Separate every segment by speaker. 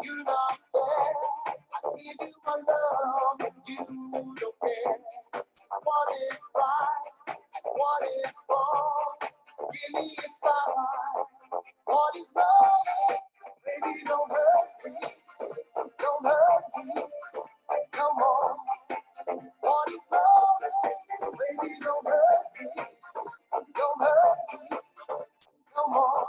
Speaker 1: You're not there. I give you my love, and you don't care. What is right? What is wrong? Give me a sign. What is love? Baby, don't hurt me. Don't hurt me. Come on. What is love? Baby, don't hurt me. Don't hurt me. Come on.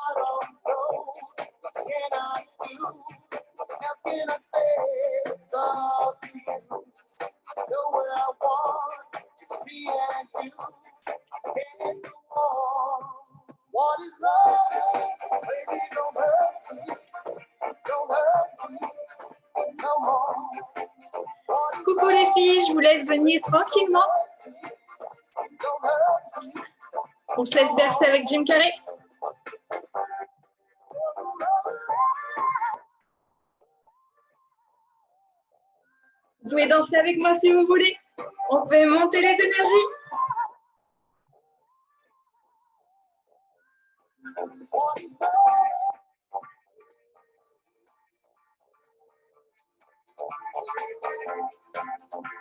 Speaker 1: I don't know. What can I do? What else can I say? It's all to you. I know what I want. It's me and you. Can't go on. What is love? Baby, don't hurt me. Don't hurt me. Come on.
Speaker 2: Coucou les filles, je vous laisse venir tranquillement.
Speaker 1: Don't hurt me.
Speaker 2: On se laisse bercer avec Jim Carrey. Vous pouvez danser avec moi si vous voulez. On fait monter les énergies.
Speaker 1: What is love?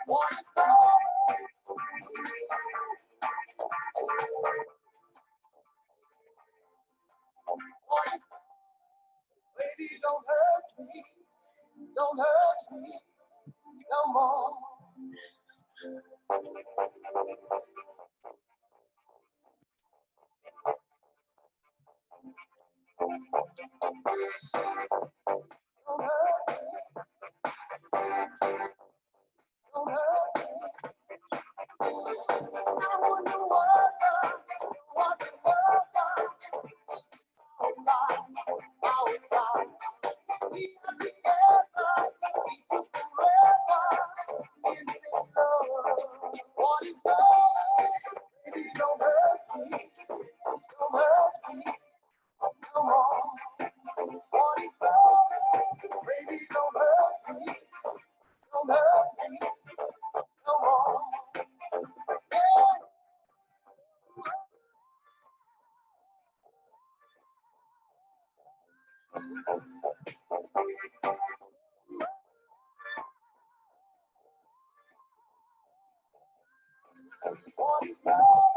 Speaker 1: What is love? What is love? Baby, don't hurt me. Don't hurt me. Come on. Don't hurt me. Don't hurt me. I wonder what the love how it's out. We are together, we took forever. Is it love? What is love? Baby, don't hurt me. Don't hurt me. Come on. What is love? Baby, don't hurt me. Don't hurt me. Come on. Yeah. What is love?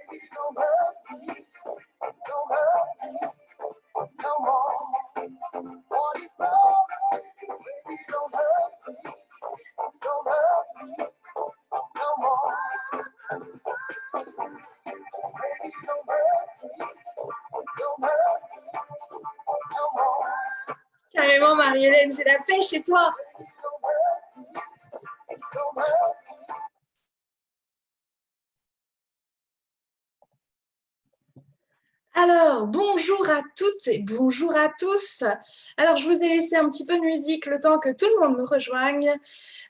Speaker 1: Baby, don't hurt me. Don't hurt me. Come on. What is love? Baby, don't hurt me. Don't hurt me. Come on. Baby, don't hurt me. Don't hurt me. Come on.
Speaker 2: Carrément, Marie-Hélène, j'ai la pêche chez toi.
Speaker 1: Baby, don't hurt me. Don't hurt me.
Speaker 2: Alors, bonjour à toutes et bonjour à tous. Alors, je vous ai laissé un petit peu de musique le temps que tout le monde nous rejoigne.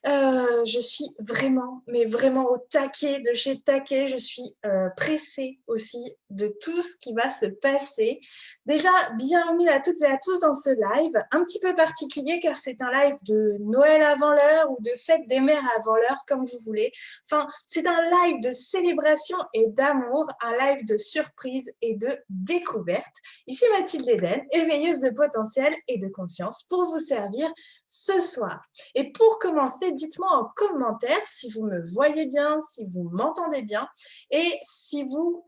Speaker 2: Je suis vraiment, mais vraiment au taquet de chez Taquet. Je suis pressée aussi de tout ce qui va se passer. Déjà, bienvenue à toutes et à tous dans ce live, un petit peu particulier car c'est un live de Noël avant l'heure ou de fête des mères avant l'heure, comme vous voulez. Enfin, c'est un live de célébration et d'amour, un live de surprise et de découverte. Ici Mathilde Eden, éveilleuse de potentiel et de conscience pour vous servir ce soir. Et pour commencer, dites-moi en commentaire si vous me voyez bien, si vous m'entendez bien et si vous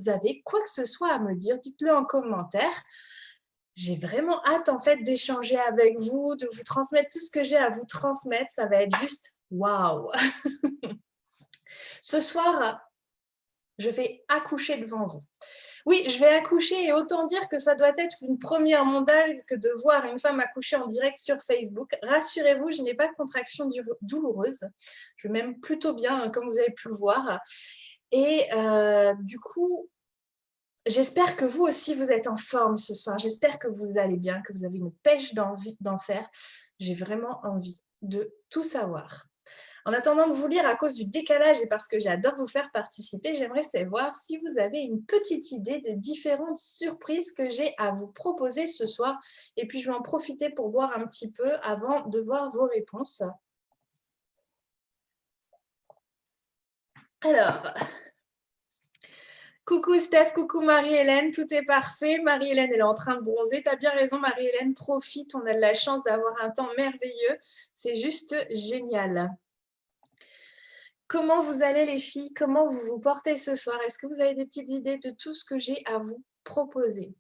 Speaker 2: avez quoi que ce soit à me dire, dites-le en commentaire. J'ai vraiment hâte en fait d'échanger avec vous, de vous transmettre tout ce que j'ai à vous transmettre. Ça va être juste waouh. Ce soir, je vais accoucher devant vous. Oui, je vais accoucher et autant dire que ça doit être une première mondiale que de voir une femme accoucher en direct sur Facebook. Rassurez-vous, je n'ai pas de contraction douloureuse. Je m'aime plutôt bien, comme vous avez pu le voir. Et du coup, j'espère que vous aussi, vous êtes en forme ce soir. J'espère que vous allez bien, que vous avez une pêche d'envie d'en faire. J'ai vraiment envie de tout savoir. En attendant de vous lire à cause du décalage et parce que j'adore vous faire participer, j'aimerais savoir si vous avez une petite idée des différentes surprises que j'ai à vous proposer ce soir. Et puis, je vais en profiter pour boire un petit peu avant de voir vos réponses. Alors, coucou Steph, coucou Marie-Hélène, tout est parfait. Marie-Hélène, elle est en train de bronzer. Tu as bien raison, Marie-Hélène, profite. On a de la chance d'avoir un temps merveilleux. C'est juste génial. Comment vous allez les filles? Comment vous vous portez ce soir? Est-ce que vous avez des petites idées de tout ce que j'ai à vous proposer?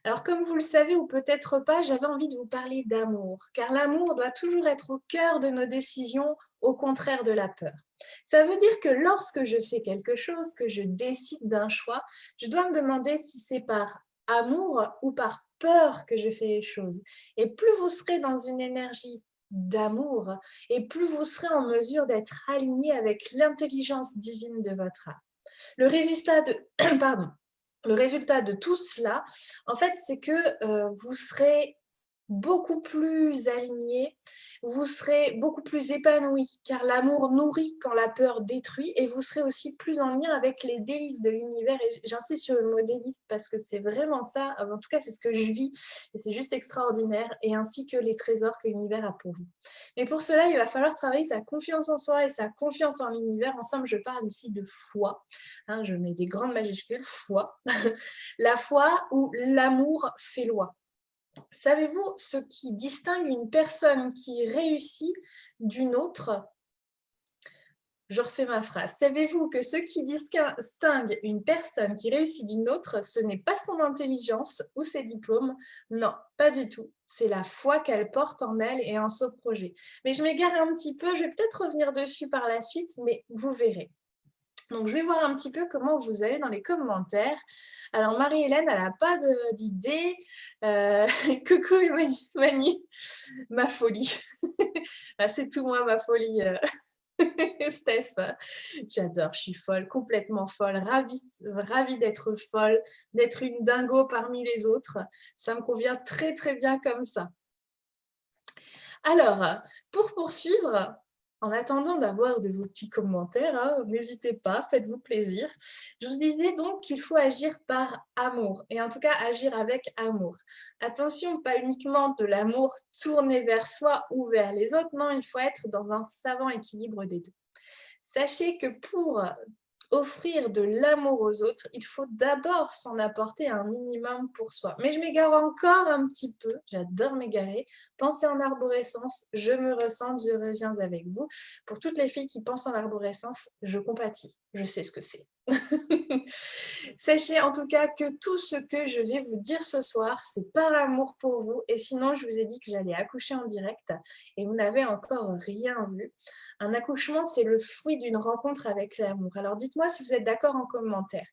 Speaker 2: Alors, comme vous le savez ou peut-être pas, j'avais envie de vous parler d'amour, car l'amour doit toujours être au cœur de nos décisions, au contraire de la peur. Ça veut dire que lorsque je fais quelque chose, que je décide d'un choix, je dois me demander si c'est par amour ou par peur que je fais les choses. Et plus vous serez dans une énergie d'amour, et plus vous serez en mesure d'être aligné avec l'intelligence divine de votre âme. Le résultat de, pardon, le résultat de tout cela, en fait, c'est que vous serez beaucoup plus aligné, vous serez beaucoup plus épanoui, car l'amour nourrit quand la peur détruit, et vous serez aussi plus en lien avec les délices de l'univers. Et j'insiste sur le mot délice parce que c'est vraiment ça, en tout cas c'est ce que je vis, et c'est juste extraordinaire, et ainsi que les trésors que l'univers a pour vous. Mais pour cela, il va falloir travailler sa confiance en soi et sa confiance en l'univers. En somme, je parle ici de foi, hein, je mets des grandes majuscules, foi, la foi où l'amour fait loi. Savez-vous ce qui distingue une personne qui réussit d'une autre? Je refais ma phrase. Savez-vous que ce qui distingue une personne qui réussit d'une autre, ce n'est pas son intelligence ou ses diplômes? Non, pas du tout. C'est la foi qu'elle porte en elle et en son projet. Mais je m'égare un petit peu, je vais peut-être revenir dessus par la suite, mais vous verrez. Donc, je vais voir un petit peu comment vous allez dans les commentaires. Alors, Marie-Hélène, elle n'a pas d'idée. Coucou, Mani, ma folie. C'est tout moi, ma folie, Steph. J'adore, je suis folle, complètement folle, ravie d'être folle, d'être une dingo parmi les autres. Ça me convient très, très bien comme ça. Alors, pour poursuivre, en attendant d'avoir de vos petits commentaires, hein, n'hésitez pas, faites-vous plaisir. Je vous disais donc qu'il faut agir par amour, et en tout cas agir avec amour. Attention, pas uniquement de l'amour tourné vers soi ou vers les autres, non, il faut être dans un savant équilibre des deux. Sachez que pour offrir de l'amour aux autres, il faut d'abord s'en apporter un minimum pour soi. Mais je m'égare encore un petit peu, j'adore m'égarer. Pensez en arborescence, je me ressens, je reviens avec vous. Pour toutes les filles qui pensent en arborescence, je compatis, je sais ce que c'est. Sachez en tout cas que tout ce que je vais vous dire ce soir, c'est par amour pour vous. Et sinon, je vous ai dit que j'allais accoucher en direct et vous n'avez encore rien vu. Un accouchement, c'est le fruit d'une rencontre avec l'amour. Alors dites-moi si vous êtes d'accord en commentaire.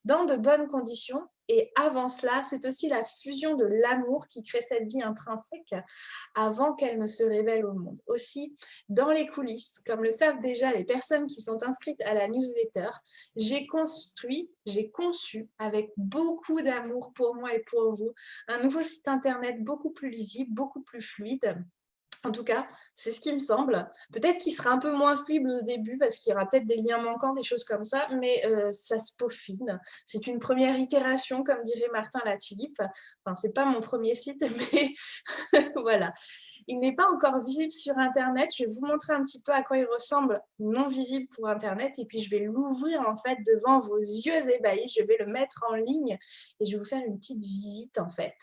Speaker 2: Dans de bonnes conditions, et avant cela, c'est aussi la fusion de l'amour qui crée cette vie intrinsèque avant qu'elle ne se révèle au monde. Aussi, dans les coulisses, comme le savent déjà les personnes qui sont inscrites à la newsletter, j'ai conçu avec beaucoup d'amour pour moi et pour vous, un nouveau site internet beaucoup plus lisible, beaucoup plus fluide. En tout cas, c'est ce qui me semble. Peut-être qu'il sera un peu moins fluide au début parce qu'il y aura peut-être des liens manquants, des choses comme ça, mais ça se peaufine. C'est une première itération, comme dirait Martin Latulippe. Enfin, c'est pas mon premier site, mais voilà. Il n'est pas encore visible sur Internet. Je vais vous montrer un petit peu à quoi il ressemble non visible pour Internet et puis je vais l'ouvrir en fait devant vos yeux ébahis. Je vais le mettre en ligne et je vais vous faire une petite visite en fait.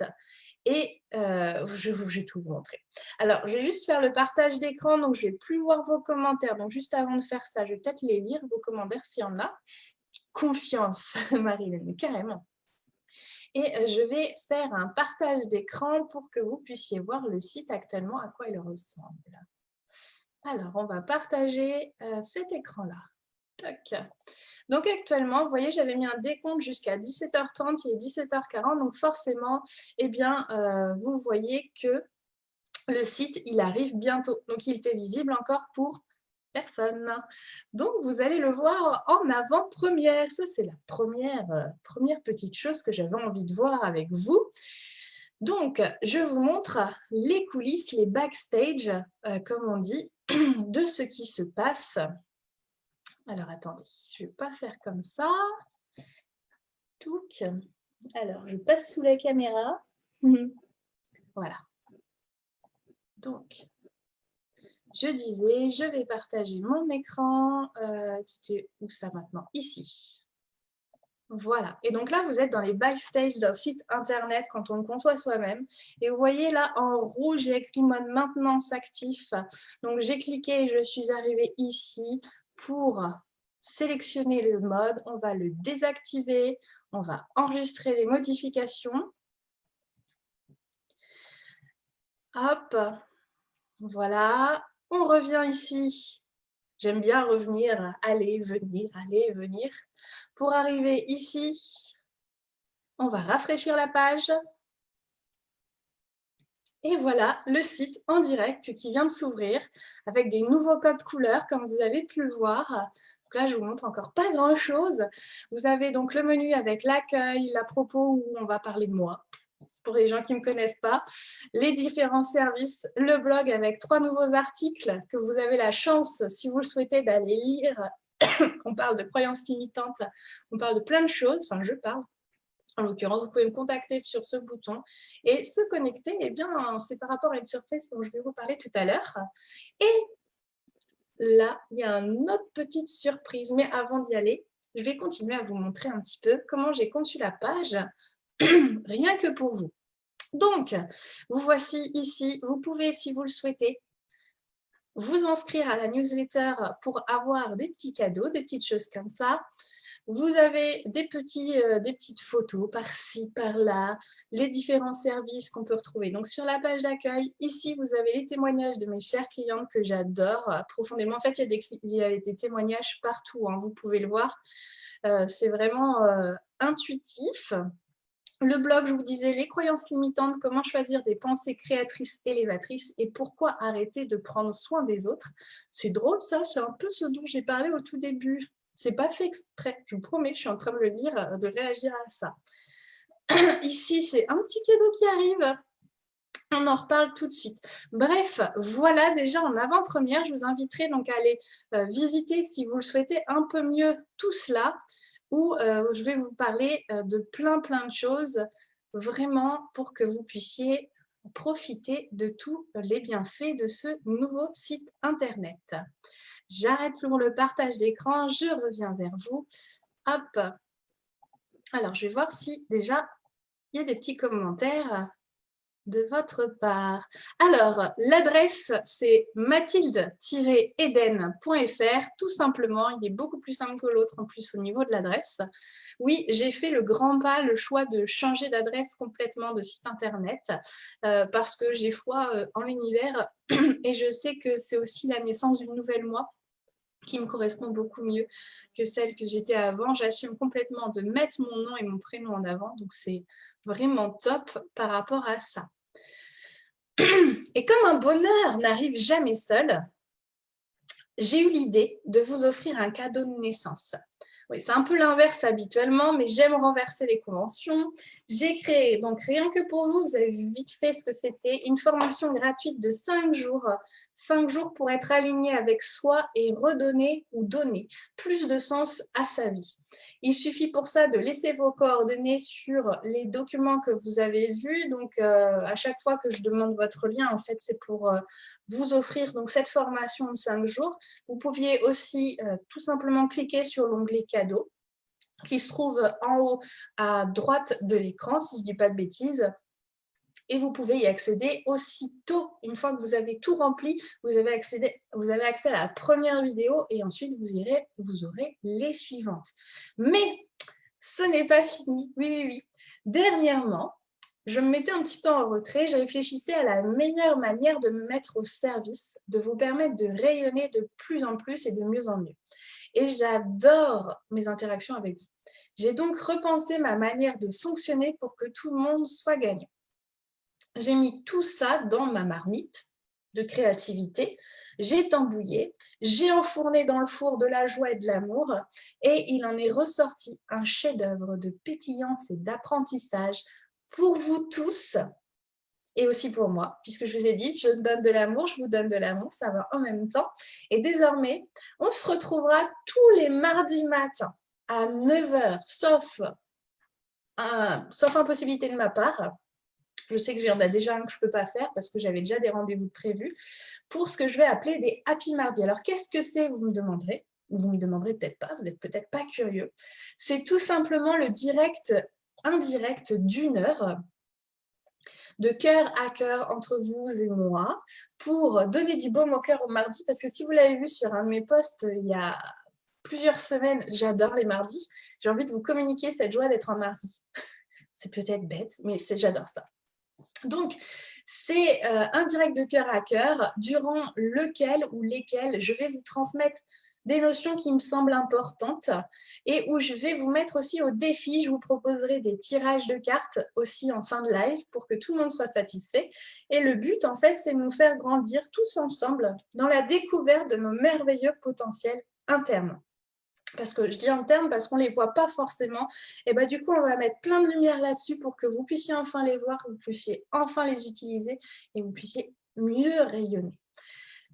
Speaker 2: Et je vais tout vous montrer. Alors, je vais juste faire le partage d'écran, donc je ne vais plus voir vos commentaires. Donc, juste avant de faire ça, je vais peut-être les lire, vos commentaires, s'il y en a. Confiance, Marie-Hélène, carrément. Et je vais faire un partage d'écran pour que vous puissiez voir le site actuellement, à quoi il ressemble. Alors, on va partager cet écran-là. Toc. Donc actuellement, vous voyez, j'avais mis un décompte jusqu'à 17h30, il est 17h40, donc forcément, eh bien, vous voyez que le site, il arrive bientôt. Donc, il était visible encore pour personne. Donc, vous allez le voir en avant-première. Ça, c'est la première petite chose que j'avais envie de voir avec vous. Donc, je vous montre les coulisses, les backstage, comme on dit, de ce qui se passe. Alors, attendez, je ne vais pas faire comme ça. Touc. Alors, je passe sous la caméra. Voilà. Donc, je disais, je vais partager mon écran. Où ça maintenant? Ici. Voilà. Et donc là, vous êtes dans les backstage d'un site internet quand on le conçoit soi-même. Et vous voyez là, en rouge, j'ai écrit mode maintenance actif. Donc, j'ai cliqué et je suis arrivée ici pour sélectionner le mode. On va le désactiver. On va enregistrer les modifications. Hop. Voilà. On revient ici. J'aime bien revenir, aller, venir. Pour arriver ici, on va rafraîchir la page. Et voilà le site en direct qui vient de s'ouvrir avec des nouveaux codes couleurs comme vous avez pu le voir. Donc là, je vous montre encore pas grand-chose. Vous avez donc le menu avec l'accueil, la propos où on va parler de moi. Pour les gens qui ne me connaissent pas, les différents services, le blog avec 3 nouveaux articles que vous avez la chance, si vous le souhaitez, d'aller lire. On parle de croyances limitantes, on parle de plein de choses, enfin je parle. En l'occurrence, vous pouvez me contacter sur ce bouton et se connecter, eh bien, c'est par rapport à une surprise dont je vais vous parler tout à l'heure. Et là, il y a une autre petite surprise, mais avant d'y aller, je vais continuer à vous montrer un petit peu comment j'ai conçu la page, rien que pour vous. Donc, vous voici ici. Vous pouvez, si vous le souhaitez, vous inscrire à la newsletter pour avoir des petits cadeaux, des petites choses comme ça. Vous avez des petites photos par-ci, par-là, les différents services qu'on peut retrouver. Donc, sur la page d'accueil, ici, vous avez les témoignages de mes chères clientes que j'adore profondément. En fait, il y a des témoignages partout, hein, vous pouvez le voir. C'est vraiment intuitif. Le blog, je vous disais, les croyances limitantes, comment choisir des pensées créatrices élévatrices et pourquoi arrêter de prendre soin des autres. C'est drôle ça, c'est un peu ce dont j'ai parlé au tout début. C'est pas fait exprès, je vous promets, je suis en train de le lire, de réagir à ça. Ici, c'est un petit cadeau qui arrive. On en reparle tout de suite. Bref, voilà déjà en avant-première, je vous inviterai donc à aller visiter, si vous le souhaitez, un peu mieux tout cela, où je vais vous parler de plein de choses, vraiment pour que vous puissiez profiter de tous les bienfaits de ce nouveau site internet. J'arrête pour le partage d'écran, je reviens vers vous. Hop. Alors, je vais voir si déjà il y a des petits commentaires de votre part. Alors, l'adresse, c'est mathilde-eden.fr, tout simplement. Il est beaucoup plus simple que l'autre, en plus, au niveau de l'adresse. Oui, j'ai fait le grand pas, le choix de changer d'adresse complètement de site internet, parce que j'ai foi en l'univers et je sais que c'est aussi la naissance d'une nouvelle moi qui me correspond beaucoup mieux que celle que j'étais avant. J'assume complètement de mettre mon nom et mon prénom en avant, donc c'est vraiment top par rapport à ça. Et comme un bonheur n'arrive jamais seul, j'ai eu l'idée de vous offrir un cadeau de naissance. Oui, c'est un peu l'inverse habituellement, mais j'aime renverser les conventions. J'ai créé, donc rien que pour vous, vous avez vu vite fait ce que c'était, une formation gratuite de 5 jours. 5 jours pour être aligné avec soi et redonner ou donner plus de sens à sa vie. Il suffit pour ça de laisser vos coordonnées sur les documents que vous avez vus. Donc, à chaque fois que je demande votre lien, en fait, c'est pour vous offrir donc, cette formation de 5 jours. Vous pouviez aussi tout simplement cliquer sur l'onglet cadeaux qui se trouve en haut à droite de l'écran, si je ne dis pas de bêtises. Et vous pouvez y accéder aussitôt. Une fois que vous avez tout rempli, vous avez accès à la première vidéo et ensuite vous aurez les suivantes. Mais ce n'est pas fini. Oui. Dernièrement, je me mettais un petit peu en retrait. Je réfléchissais à la meilleure manière de me mettre au service, de vous permettre de rayonner de plus en plus et de mieux en mieux. et j'adore mes interactions avec vous. J'ai donc repensé ma manière de fonctionner pour que tout le monde soit gagnant. J'ai mis tout ça dans ma marmite de créativité, j'ai tambouillé, j'ai enfourné dans le four de la joie et de l'amour, et il en est ressorti un chef-d'œuvre de pétillance et d'apprentissage pour vous tous, et aussi pour moi, puisque je vous ai dit, je donne de l'amour, je vous donne de l'amour, ça va en même temps. Et désormais, on se retrouvera tous les mardis matins à 9h, sauf impossibilité de ma part. Je sais que j'en ai déjà un que je ne peux pas faire parce que j'avais déjà des rendez-vous prévus pour ce que je vais appeler des Happy Mardi. Alors, qu'est-ce que c'est, vous me demanderez? Ou vous ne me demanderez peut-être pas, vous n'êtes peut-être pas curieux. C'est tout simplement le direct indirect d'1 heure de cœur à cœur entre vous et moi pour donner du baume au cœur au mardi. Parce que si vous l'avez vu sur un de mes posts il y a plusieurs semaines, j'adore les mardis. J'ai envie de vous communiquer cette joie d'être un mardi. C'est peut-être bête, mais j'adore ça. Donc, c'est un direct de cœur à cœur durant lequel ou lesquels je vais vous transmettre des notions qui me semblent importantes et où je vais vous mettre aussi au défi. Je vous proposerai des tirages de cartes aussi en fin de live pour que tout le monde soit satisfait. Et le but, en fait, c'est de nous faire grandir tous ensemble dans la découverte de nos merveilleux potentiels internes. Parce que je dis en termes parce qu'on ne les voit pas forcément. Et bah, du coup, on va mettre plein de lumière là-dessus pour que vous puissiez enfin les voir, que vous puissiez enfin les utiliser et vous puissiez mieux rayonner.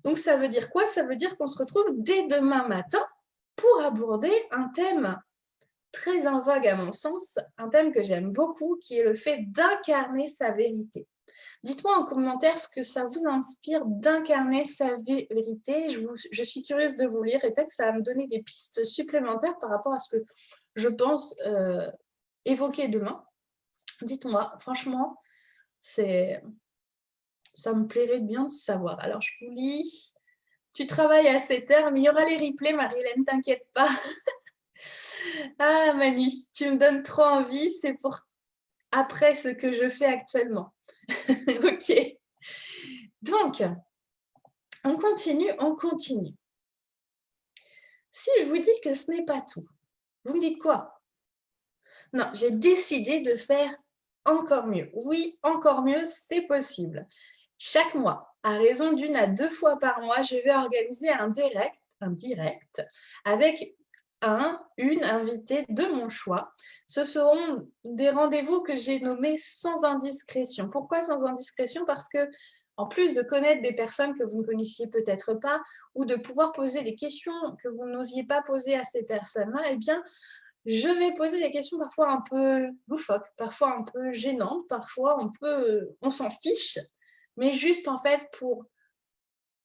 Speaker 2: Donc, ça veut dire quoi? Ça veut dire qu'on se retrouve dès demain matin pour aborder un thème très en vogue à mon sens, un thème que j'aime beaucoup, qui est le fait d'incarner sa vérité. Dites-moi en commentaire ce que ça vous inspire d'incarner sa vérité. Je suis curieuse de vous lire et peut-être que ça va me donner des pistes supplémentaires par rapport à ce que je pense évoquer demain. Dites-moi, franchement, ça me plairait bien de savoir. Alors, je vous lis. Tu travailles à 7h, mais il y aura les replays, Marilène, t'inquiète pas. Ah, Manu, tu me donnes trop envie. C'est pour après ce que je fais actuellement. Ok. Donc, on continue, on continue. Si je vous dis que ce n'est pas tout, vous me dites quoi? Non, j'ai décidé de faire encore mieux. Oui, encore mieux, c'est possible. Chaque mois, à raison d'1 à 2 fois par mois, je vais organiser un direct avec une invitée de mon choix. Ce seront des rendez-vous que j'ai nommés sans indiscrétion. Pourquoi sans indiscrétion? Parce que en plus de connaître des personnes que vous ne connaissiez peut-être pas ou de pouvoir poser des questions que vous n'osiez pas poser à ces personnes-là, eh bien, je vais poser des questions parfois un peu loufoques, parfois un peu gênantes, parfois on s'en fiche, mais juste en fait pour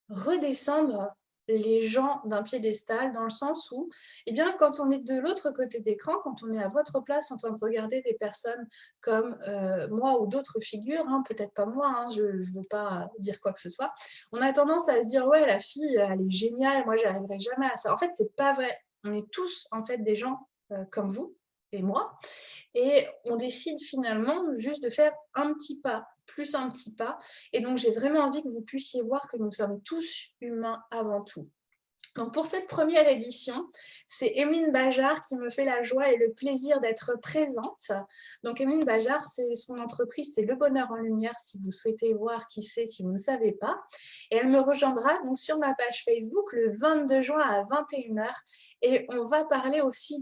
Speaker 2: redescendre les gens d'un piédestal dans le sens où, eh bien, quand on est de l'autre côté d'écran, quand on est à votre place en train de regarder des personnes comme moi ou d'autres figures, hein, peut-être pas moi, hein, je ne veux pas dire quoi que ce soit, on a tendance à se dire, ouais, la fille, elle est géniale, moi, j'arriverai jamais à ça. En fait, c'est pas vrai. On est tous, en fait, des gens comme vous et moi, et on décide finalement juste de faire un petit pas, plus un petit pas. Et donc, j'ai vraiment envie que vous puissiez voir que nous sommes tous humains avant tout. Donc, pour cette première édition, c'est Emeline Bajard qui me fait la joie et le plaisir d'être présente. Donc, Emeline Bajard, son entreprise, c'est Le Bonheur en Lumière, si vous souhaitez voir qui c'est, si vous ne savez pas. Et elle me rejoindra donc sur ma page Facebook le 22 juin à 21h. Et on va parler aussi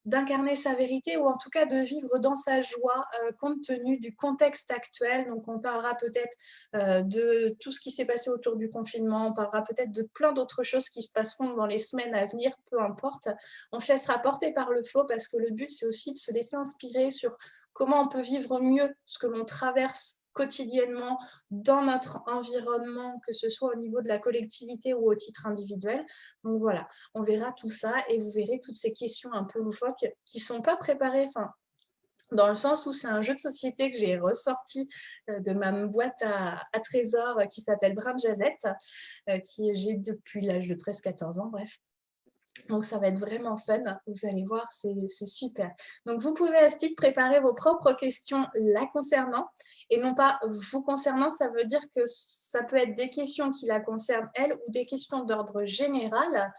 Speaker 2: d'incarner sa vérité ou en tout cas de vivre dans sa joie compte tenu du contexte actuel. Donc, on parlera peut-être de tout ce qui s'est passé autour du confinement, on parlera peut-être de plein d'autres choses qui se passeront dans les semaines à venir, peu importe. On se laissera porter par le flow parce que le but, c'est aussi de se laisser inspirer sur comment on peut vivre mieux ce que l'on traverse quotidiennement dans notre environnement, que ce soit au niveau de la collectivité ou au titre individuel. Donc voilà, on verra tout ça et vous verrez toutes ces questions un peu loufoques qui ne sont pas préparées, dans le sens où c'est un jeu de société que j'ai ressorti de ma boîte à trésors qui s'appelle Brin de Jazette, j'ai depuis l'âge de 13-14 ans, bref. Donc, ça va être vraiment fun. Vous allez voir, c'est super. Donc, vous pouvez à ce titre préparer vos propres questions la concernant et non pas vous concernant. Ça veut dire que ça peut être des questions qui la concernent elle ou des questions d'ordre général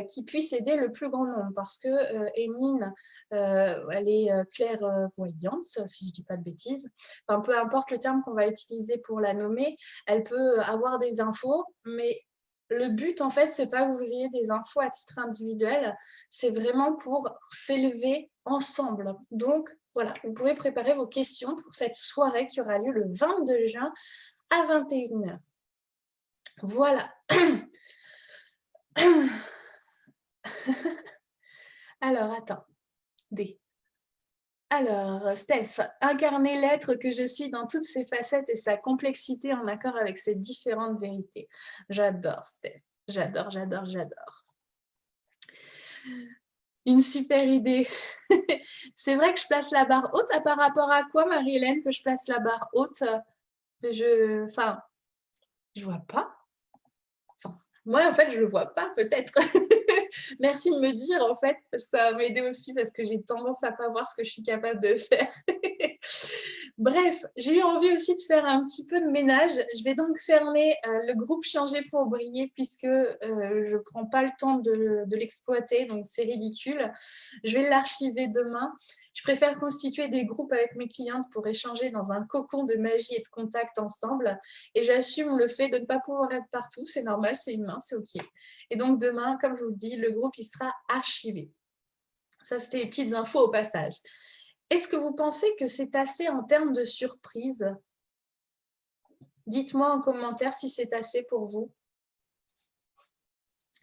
Speaker 2: qui puissent aider le plus grand nombre. Parce que Emeline, elle est clairvoyante, si je ne dis pas de bêtises. Enfin, peu importe le terme qu'on va utiliser pour la nommer, elle peut avoir des infos, mais le but, en fait, c'est pas que vous ayez des infos à titre individuel, c'est vraiment pour s'élever ensemble. Donc, voilà, vous pouvez préparer vos questions pour cette soirée qui aura lieu le 22 juin à 21h. Voilà. Alors, attendez. Alors, Steph, incarner l'être que je suis dans toutes ses facettes et sa complexité en accord avec ses différentes vérités. J'adore, Steph. J'adore, j'adore, j'adore. Une super idée. C'est vrai que je place la barre haute. Par rapport à quoi, Marie-Hélène, que je place la barre haute? Je vois pas. Enfin, moi, en fait, je le vois pas, peut-être. Merci de me dire, en fait, ça va m'aider aussi parce que j'ai tendance à pas voir ce que je suis capable de faire. Bref, j'ai eu envie aussi de faire un petit peu de ménage. Je vais donc fermer le groupe Changer pour briller puisque je ne prends pas le temps de l'exploiter, donc c'est ridicule. Je vais l'archiver demain. Je préfère constituer des groupes avec mes clientes pour échanger dans un cocon de magie et de contact ensemble. Et j'assume le fait de ne pas pouvoir être partout. C'est normal, c'est humain, c'est OK. Et donc demain, comme je vous le dis, le groupe il sera archivé. Ça, c'était les petites infos au passage. Est-ce que vous pensez que c'est assez en termes de surprise? Dites-moi en commentaire si c'est assez pour vous.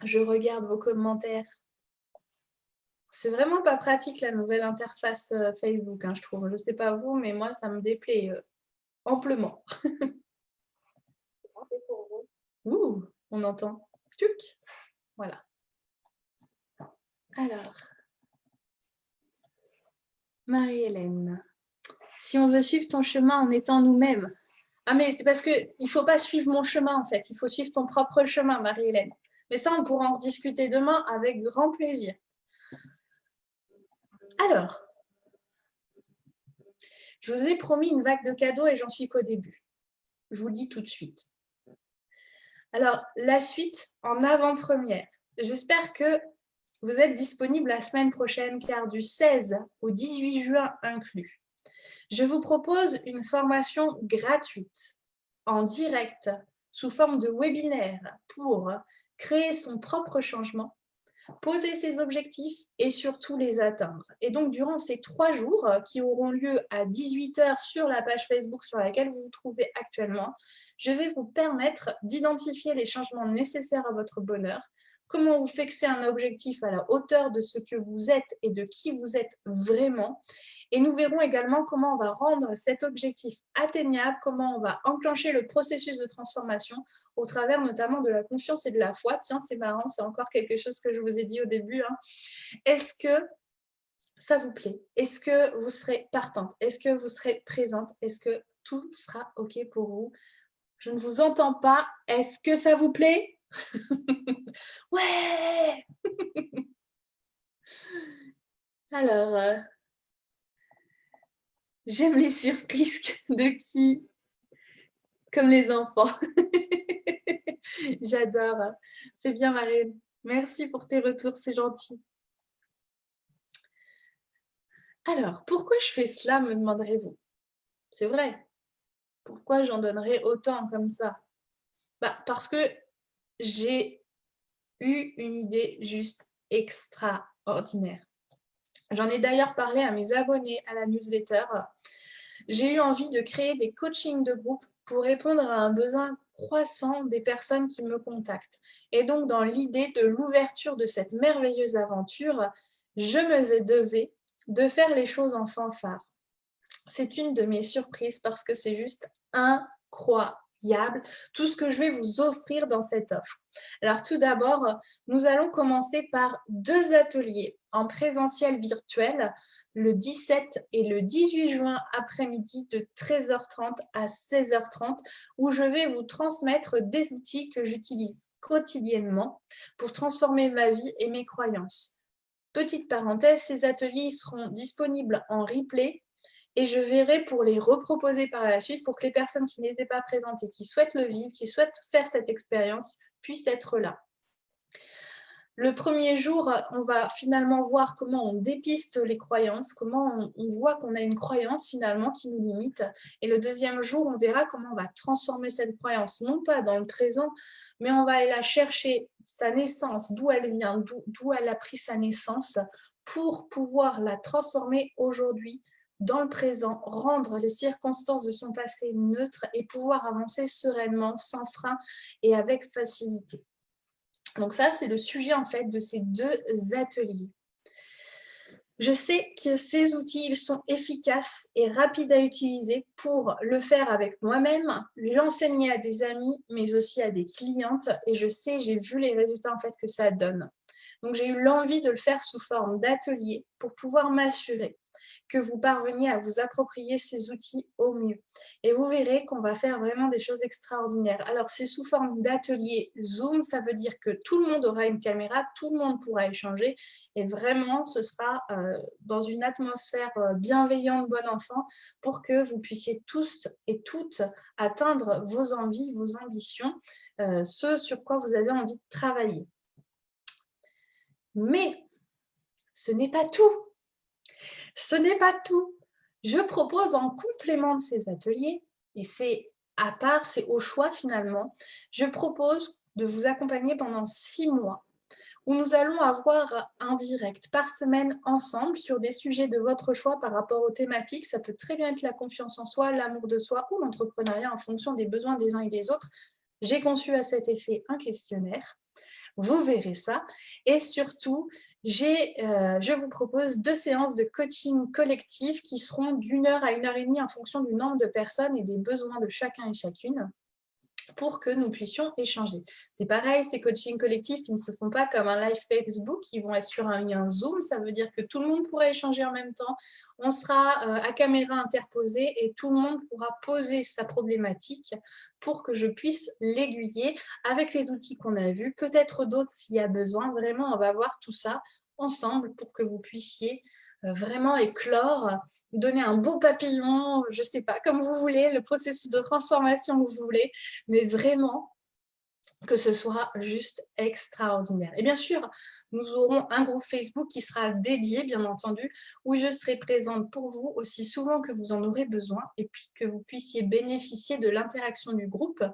Speaker 2: Je regarde vos commentaires. C'est vraiment pas pratique la nouvelle interface Facebook, hein, je trouve. Je ne sais pas vous, mais moi, ça me déplaît amplement. Ouh, on entend. Tuc. Voilà. Alors, Marie-Hélène, si on veut suivre ton chemin en étant nous-mêmes. Ah, mais c'est parce qu'il ne faut pas suivre mon chemin, en fait. Il faut suivre ton propre chemin, Marie-Hélène. Mais ça, on pourra en rediscuter demain avec grand plaisir. Alors, je vous ai promis une vague de cadeaux et j'en suis qu'au début. Je vous le dis tout de suite. Alors, la suite en avant-première. J'espère que vous êtes disponible la semaine prochaine, car du 16 au 18 juin inclus, je vous propose une formation gratuite, en direct, sous forme de webinaire pour créer son propre changement, poser ses objectifs et surtout les atteindre. Et donc, durant ces 3 jours qui auront lieu à 18h sur la page Facebook sur laquelle vous vous trouvez actuellement, je vais vous permettre d'identifier les changements nécessaires à votre bonheur, comment vous fixer un objectif à la hauteur de ce que vous êtes et de qui vous êtes vraiment. Et nous verrons également comment on va rendre cet objectif atteignable, comment on va enclencher le processus de transformation au travers notamment de la confiance et de la foi. Tiens, c'est marrant, c'est encore quelque chose que je vous ai dit au début. Hein. Est-ce que ça vous plaît? Est-ce que vous serez partante? Est-ce que vous serez présente? Est-ce que tout sera OK pour vous? Je ne vous entends pas. Est-ce que ça vous plaît? Ouais. Alors, j'aime les surprises de qui? Comme les enfants. J'adore. C'est bien, Marine. Merci pour tes retours, c'est gentil. Alors, pourquoi je fais cela, me demanderez-vous? C'est vrai. Pourquoi j'en donnerais autant comme ça? Parce que j'ai eu une idée juste extraordinaire. J'en ai d'ailleurs parlé à mes abonnés à la newsletter. J'ai eu envie de créer des coachings de groupe pour répondre à un besoin croissant des personnes qui me contactent. Et donc, dans l'idée de l'ouverture de cette merveilleuse aventure, je me devais de faire les choses en fanfare. C'est une de mes surprises parce que c'est juste incroyable tout ce que je vais vous offrir dans cette offre. Alors tout d'abord, nous allons commencer par 2 ateliers en présentiel virtuel le 17 et le 18 juin après-midi de 13h30 à 16h30 où je vais vous transmettre des outils que j'utilise quotidiennement pour transformer ma vie et mes croyances. Petite parenthèse, ces ateliers seront disponibles en replay et je verrai pour les reproposer par la suite pour que les personnes qui n'étaient pas présentes et qui souhaitent le vivre, qui souhaitent faire cette expérience, puissent être là. Le premier jour, on va finalement voir comment on dépiste les croyances, comment on voit qu'on a une croyance finalement qui nous limite. Et le deuxième jour, on verra comment on va transformer cette croyance, non pas dans le présent, mais on va aller la chercher, sa naissance, d'où elle vient, d'où elle a pris sa naissance, pour pouvoir la transformer aujourd'hui dans le présent, rendre les circonstances de son passé neutres et pouvoir avancer sereinement, sans frein et avec facilité. Donc ça, c'est le sujet en fait de ces deux ateliers. Je sais que ces outils, ils sont efficaces et rapides à utiliser pour le faire avec moi-même, l'enseigner à des amis, mais aussi à des clientes. Et je sais, j'ai vu les résultats en fait que ça donne. Donc j'ai eu l'envie de le faire sous forme d'atelier pour pouvoir m'assurer que vous parveniez à vous approprier ces outils au mieux. Et vous verrez qu'on va faire vraiment des choses extraordinaires. Alors, c'est sous forme d'atelier Zoom, ça veut dire que tout le monde aura une caméra, tout le monde pourra échanger et vraiment, ce sera dans une atmosphère bienveillante, bon enfant, pour que vous puissiez tous et toutes atteindre vos envies, vos ambitions, ce sur quoi vous avez envie de travailler. Mais ce n'est pas tout. Ce n'est pas tout. Je propose en complément de ces ateliers, et c'est à part, c'est au choix finalement, je propose de vous accompagner pendant 6 mois où nous allons avoir un direct par semaine ensemble sur des sujets de votre choix par rapport aux thématiques. Ça peut très bien être la confiance en soi, l'amour de soi ou l'entrepreneuriat en fonction des besoins des uns et des autres. J'ai conçu à cet effet un questionnaire. Vous verrez ça. Et surtout, je vous propose 2 séances de coaching collectif qui seront d'1 heure à 1h30 en fonction du nombre de personnes et des besoins de chacun et chacune, pour que nous puissions échanger. C'est pareil, ces coachings collectifs, ils ne se font pas comme un live Facebook, ils vont être sur un lien Zoom, ça veut dire que tout le monde pourra échanger en même temps, on sera à caméra interposée et tout le monde pourra poser sa problématique pour que je puisse l'aiguiller avec les outils qu'on a vus, peut-être d'autres s'il y a besoin. Vraiment, on va voir tout ça ensemble pour que vous puissiez vraiment éclore, donner un beau papillon, je ne sais pas, comme vous voulez, le processus de transformation que vous voulez, mais vraiment que ce soit juste extraordinaire. Et bien sûr, nous aurons un groupe Facebook qui sera dédié, bien entendu, où je serai présente pour vous aussi souvent que vous en aurez besoin et puis que vous puissiez bénéficier de l'interaction du groupe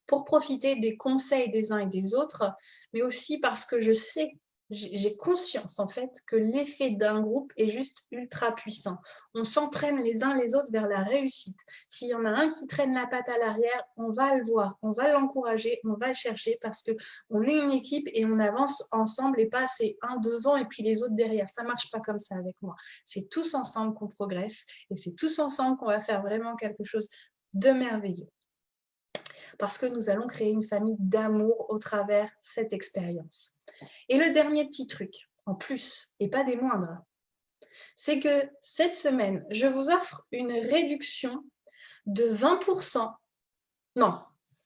Speaker 2: pour profiter des conseils des uns et des autres, mais aussi parce que je sais, j'ai conscience en fait que l'effet d'un groupe est juste ultra puissant. On s'entraîne les uns les autres vers la réussite. S'il y en a un qui traîne la patte à l'arrière, on va le voir, on va l'encourager, on va le chercher parce qu'on est une équipe et on avance ensemble et pas c'est un devant et puis les autres derrière. Ça ne marche pas comme ça avec moi. C'est tous ensemble qu'on progresse et c'est tous ensemble qu'on va faire vraiment quelque chose de merveilleux. Parce que nous allons créer une famille d'amour au travers cette expérience. Et le dernier petit truc, en plus, et pas des moindres, c'est que cette semaine, je vous offre une réduction de 20%. Non,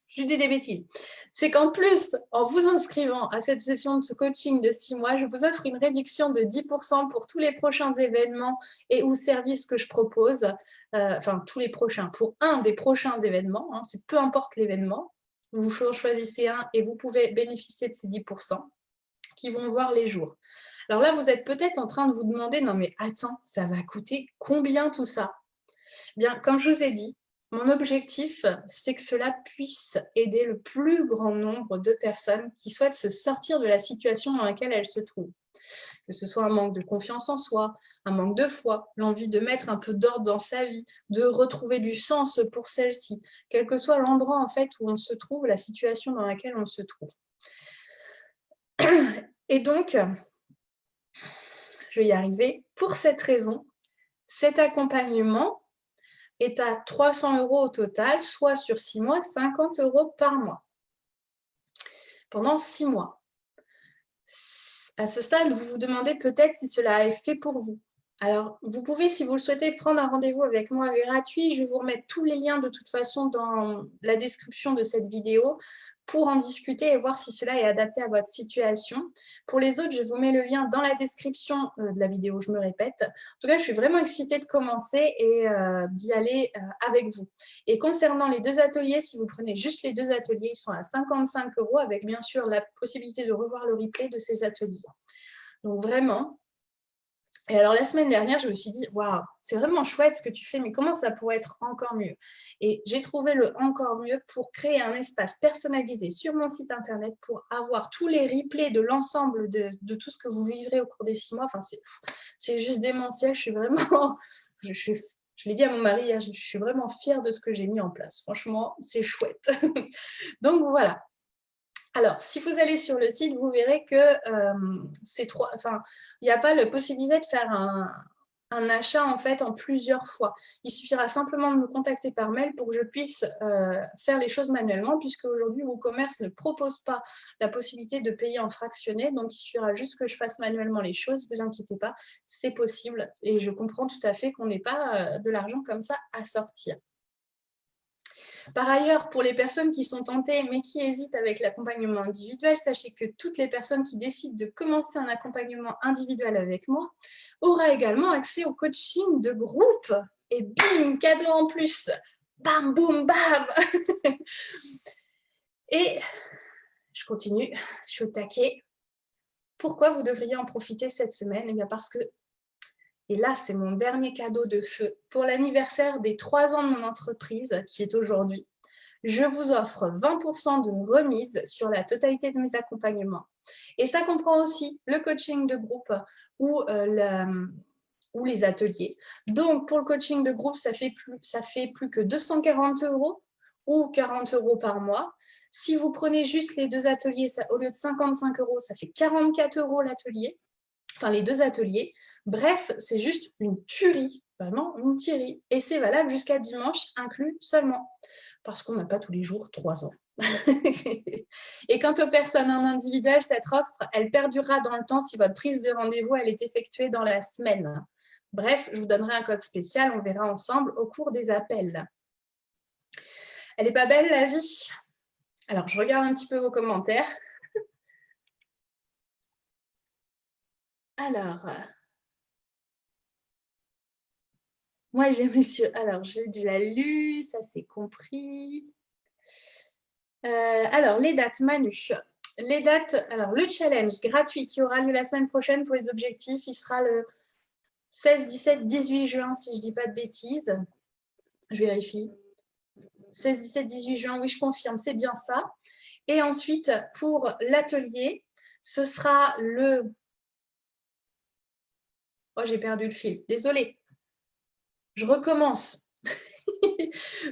Speaker 2: je dis des bêtises. C'est qu'en plus, en vous inscrivant à cette session de coaching de 6 mois, je vous offre une réduction de 10% pour tous les prochains événements et ou services que je propose. Enfin, tous les prochains, pour un des prochains événements, hein, c'est peu importe l'événement. Vous choisissez un et vous pouvez bénéficier de ces 10% qui vont voir les jours. Alors là, vous êtes peut-être en train de vous demander, non mais attends, ça va coûter combien tout ça? Bien, comme je vous ai dit, mon objectif, c'est que cela puisse aider le plus grand nombre de personnes qui souhaitent se sortir de la situation dans laquelle elles se trouvent. Que ce soit un manque de confiance en soi, un manque de foi, l'envie de mettre un peu d'ordre dans sa vie, de retrouver du sens pour celle-ci, quel que soit l'endroit en fait où on se trouve, la situation dans laquelle on se trouve. Et donc, je vais y arriver. Pour cette raison, cet accompagnement est à 300 € au total, soit sur 6 mois, 50 € par mois. Pendant 6 mois. À ce stade, vous vous demandez peut-être si cela est fait pour vous. Alors, vous pouvez, si vous le souhaitez, prendre un rendez-vous avec moi gratuit. Je vais vous remettre tous les liens de toute façon dans la description de cette vidéo pour en discuter et voir si cela est adapté à votre situation. Pour les autres, je vous mets le lien dans la description de la vidéo, je me répète. En tout cas, je suis vraiment excitée de commencer et d'y aller avec vous. Et concernant les 2 ateliers, si vous prenez juste les 2 ateliers, ils sont à 55 € avec bien sûr la possibilité de revoir le replay de ces ateliers. Donc vraiment. Et alors la semaine dernière, je me suis dit, waouh, c'est vraiment chouette ce que tu fais, mais comment ça pourrait être encore mieux? Et j'ai trouvé le encore mieux pour créer un espace personnalisé sur mon site internet pour avoir tous les replays de l'ensemble de tout ce que vous vivrez au cours des 6 mois. Enfin, c'est juste démentiel. Je suis vraiment, je l'ai dit à mon mari hier, je suis vraiment fière de ce que j'ai mis en place. Franchement, c'est chouette. Donc voilà. Alors, si vous allez sur le site, vous verrez que il n'y a pas la possibilité de faire un achat en fait en plusieurs fois. Il suffira simplement de me contacter par mail pour que je puisse faire les choses manuellement, puisque aujourd'hui WooCommerce ne propose pas la possibilité de payer en fractionné. Donc, il suffira juste que je fasse manuellement les choses. Ne vous inquiétez pas, c'est possible. Et je comprends tout à fait qu'on n'ait pas de l'argent comme ça à sortir. Par ailleurs, pour les personnes qui sont tentées mais qui hésitent avec l'accompagnement individuel, sachez que toutes les personnes qui décident de commencer un accompagnement individuel avec moi auront également accès au coaching de groupe. Et bim, cadeau en plus. Bam, boum, bam. Et je continue, je suis au taquet. Pourquoi vous devriez en profiter cette semaine? Eh bien parce que, et là c'est mon dernier cadeau de feu, pour l'anniversaire des 3 ans de mon entreprise, qui est aujourd'hui, je vous offre 20% de remise sur la totalité de mes accompagnements. Et ça comprend aussi le coaching de groupe ou les ateliers. Donc, pour le coaching de groupe, ça fait plus que 240 € ou 40 € par mois. Si vous prenez juste les 2 ateliers, au lieu de 55 €, ça fait 44 € l'atelier. Enfin, les 2 ateliers. Bref, c'est juste une tuerie, vraiment une tuerie. Et c'est valable jusqu'à dimanche, inclus seulement. Parce qu'on n'a pas tous les jours 3 ans. Et quant aux personnes en individuel, cette offre, elle perdurera dans le temps si votre prise de rendez-vous elle est effectuée dans la semaine. Bref, je vous donnerai un code spécial, on verra ensemble au cours des appels. Elle n'est pas belle, la vie? Alors, je regarde un petit peu vos commentaires. Alors, moi, j'ai déjà lu, ça c'est compris. Alors, les dates, Manu. Les dates, alors le challenge gratuit qui aura lieu la semaine prochaine pour les objectifs, il sera le 16, 17, 18 juin, si je ne dis pas de bêtises. Je vérifie. 16, 17, 18 juin, oui, je confirme, c'est bien ça. Et ensuite, pour l'atelier, ce sera le... Oh, j'ai perdu le fil. Désolée. Je recommence.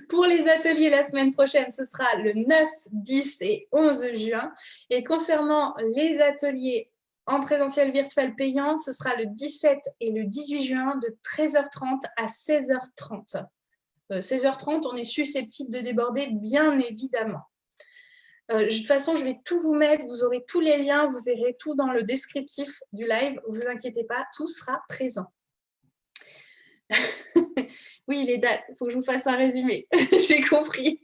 Speaker 2: Pour les ateliers la semaine prochaine, ce sera le 9, 10 et 11 juin. Et concernant les ateliers en présentiel virtuel payant, ce sera le 17 et le 18 juin de 13h30 à 16h30. 16h30, on est susceptible de déborder, bien évidemment. De toute façon, je vais tout vous mettre, vous aurez tous les liens, vous verrez tout dans le descriptif du live. Ne vous inquiétez pas, tout sera présent. Oui, les dates, il faut que je vous fasse un résumé. J'ai compris.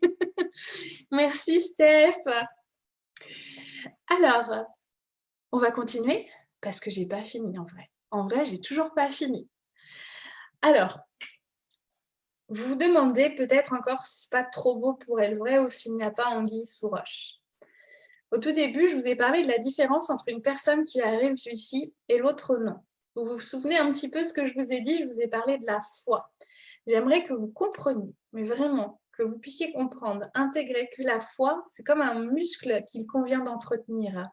Speaker 2: Merci, Steph. Alors, on va continuer parce que je n'ai pas fini en vrai. En vrai, je n'ai toujours pas fini. Alors, vous vous demandez peut-être encore si ce n'est pas trop beau pour être vrai ou s'il n'y a pas anguille sous roche. Au tout début, je vous ai parlé de la différence entre une personne qui arrive ici et l'autre non. Vous vous souvenez un petit peu ce que je vous ai dit? Je vous ai parlé de la foi. J'aimerais que vous compreniez, mais vraiment, que vous puissiez comprendre, intégrer que la foi, c'est comme un muscle qu'il convient d'entretenir.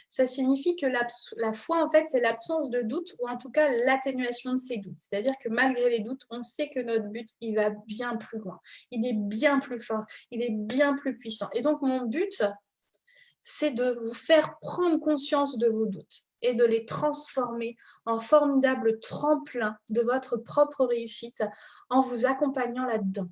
Speaker 2: Ça signifie que la foi, en fait, c'est l'absence de doute ou en tout cas l'atténuation de ces doutes. C'est-à-dire que malgré les doutes, on sait que notre but, il va bien plus loin. Il est bien plus fort, il est bien plus puissant. Et donc, mon but, c'est de vous faire prendre conscience de vos doutes et de les transformer en formidable tremplin de votre propre réussite en vous accompagnant là-dedans.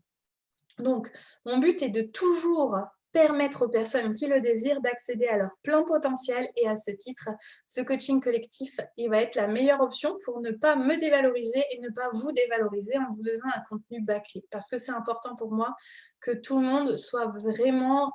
Speaker 2: Donc, mon but est de toujours permettre aux personnes qui le désirent d'accéder à leur plein potentiel et à ce titre, ce coaching collectif, il va être la meilleure option pour ne pas me dévaloriser et ne pas vous dévaloriser en vous donnant un contenu bâclé. Parce que c'est important pour moi que tout le monde soit vraiment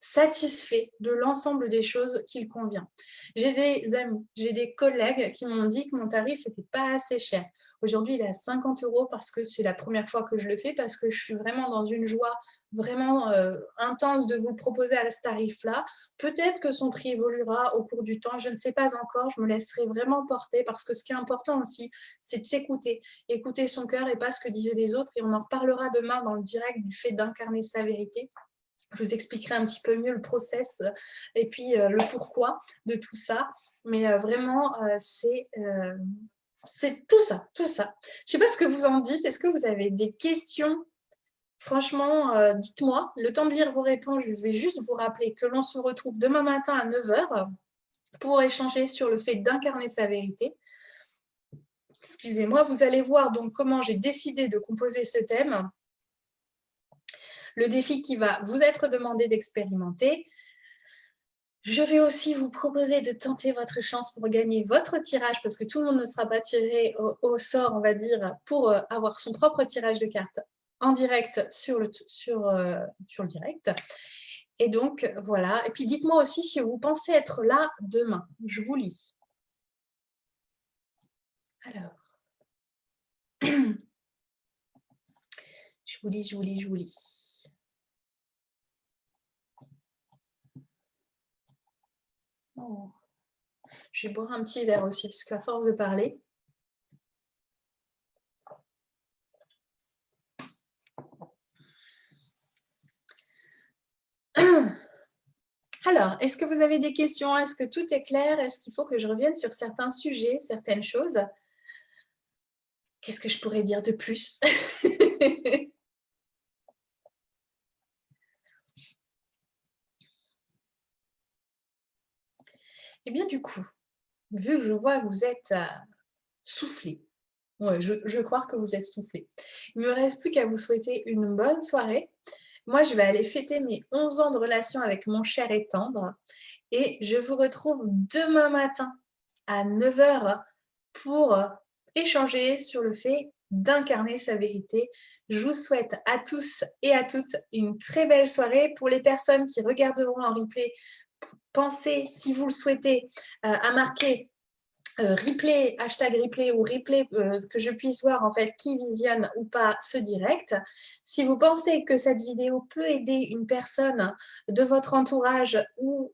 Speaker 2: satisfait de l'ensemble des choses qu'il convient. J'ai des amis, j'ai des collègues qui m'ont dit que mon tarif n'était pas assez cher. Aujourd'hui, il est à 50 € parce que c'est la première fois que je le fais, parce que je suis vraiment dans une joie vraiment intense de vous le proposer à ce tarif-là. Peut-être que son prix évoluera au cours du temps, je ne sais pas encore, je me laisserai vraiment porter parce que ce qui est important aussi, c'est de s'écouter, écouter son cœur et pas ce que disaient les autres. Et on en reparlera demain dans le direct du fait d'incarner sa vérité. Je vous expliquerai un petit peu mieux le process et puis le pourquoi de tout ça. Mais vraiment, c'est tout ça, tout ça. Je ne sais pas ce que vous en dites. Est-ce que vous avez des questions? Franchement, dites-moi. Le temps de lire vos réponses, je vais juste vous rappeler que l'on se retrouve demain matin à 9 h pour échanger sur le fait d'incarner sa vérité. Excusez-moi, vous allez voir donc comment j'ai décidé de composer ce thème. Le défi qui va vous être demandé d'expérimenter. Je vais aussi vous proposer de tenter votre chance pour gagner votre tirage parce que tout le monde ne sera pas tiré au sort, on va dire, pour avoir son propre tirage de cartes en direct sur le direct. Et donc, voilà. Et puis, dites-moi aussi si vous pensez être là demain. Je vous lis. Alors. Je vous lis. Oh. Je vais boire un petit verre aussi, parce qu'à force de parler. Alors, est-ce que vous avez des questions? Est-ce que tout est clair? Est-ce qu'il faut que je revienne sur certains sujets, certaines choses? Qu'est-ce que je pourrais dire de plus? Eh bien, du coup, vu que je vois que vous êtes soufflé, ouais, je crois que vous êtes soufflé. Il ne me reste plus qu'à vous souhaiter une bonne soirée. Moi, je vais aller fêter mes 11 ans de relation avec mon cher et tendre. Et je vous retrouve demain matin à 9 h pour échanger sur le fait d'incarner sa vérité. Je vous souhaite à tous et à toutes une très belle soirée. Pour les personnes qui regarderont en replay, pensez, si vous le souhaitez, à marquer replay, hashtag replay ou replay, que je puisse voir en fait qui visionne ou pas ce direct. Si vous pensez que cette vidéo peut aider une personne de votre entourage ou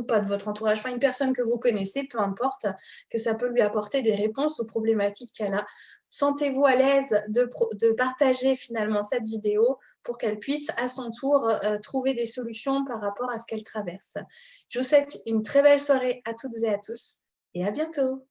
Speaker 2: pas de votre entourage, enfin une personne que vous connaissez, peu importe, que ça peut lui apporter des réponses aux problématiques qu'elle a, sentez-vous à l'aise de partager finalement cette vidéo pour qu'elle puisse à son tour trouver des solutions par rapport à ce qu'elle traverse. Je vous souhaite une très belle soirée à toutes et à tous et à bientôt.